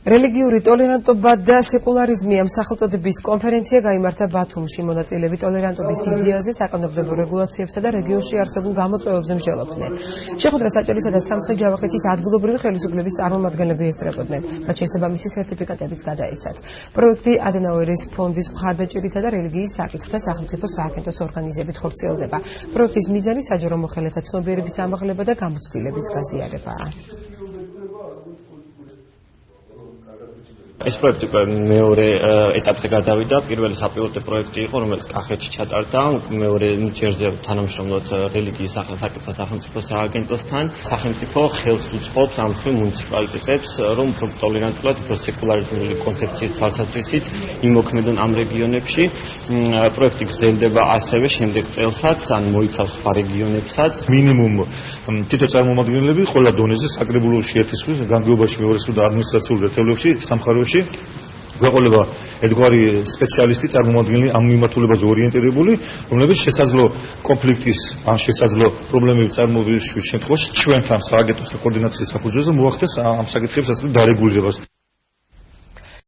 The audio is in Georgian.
რელიგიური ტოლერანტობა და სეკულარიზმი ამ სახელწოდების კონფერენცია გაიმართა ბათუმში. მონაწილეები ტოლერანტობის იდეაზე, საკანონმდებლო რეგულაციებსა და რეგიონში არსებულ გამოწვევებზე მსჯელობდნენ. შეხვედრას საჭირისა და სამცხე-ჯავახეთის ადგილობრივი ხელისუფლების წარმომადგენლები ესწრებოდნენ. მათ შესაბამისი სერტიფიკატებიც გადაეცათ. პროექტი ადენაუერის ფონდის მხარდაჭერითა და რელიგიის საკითხთა სახელმწიფო სააგენტოს ორგანიზებით ხორციელდება. პროექტის მიზანი საჯარო მოხელეთა ცნობიერების ამაღლება და გამოცდილების გაზიარებაა. ეს პროექტი მეორე ეტაპზე გადავიდა. პირველი საპილოტო პროექტი იყო, რომელიც კახეთში ჩატარდა. მეორე ნიჭერზე თანამშრომლობთ რელიგიის საკითხთა სახელმწიფო სააგენტოსთან. სახელმწიფო ხელს უწყობს ამ მხრივ მუნიციპალიტეტებს, რომ ტოლერანტულად, სეკულარიზმული კონცეფციის თვალსაზრისით იმოქმედონ ამ რეგიონებში. პროექტი გრძელდება ასევე შემდეგ წელსაც, ან მოიცავს სხვა რეგიონებსაც. მინიმუმ თითო წარმომადგენლები ყველა დონეზე საკრებულოში ერთის ხრის განგეობაში მეორე და ადმინისტრაციულ ერთეულებში სამხაროში გვეყოლება ერთგვარი სპეციალისტი წარმომადგენელი ამ მიმართულებაზე ორიენტირებული, რომლებიც შესაძლო კონფლიქტის ან შესაძლო პრობლემების წარმოქმნის შემთხვევაში ჩვენთან სააგენტოს კოორდინაციის საფუძველზე მოახდენს ამ საკითხებს დარეგულირებას.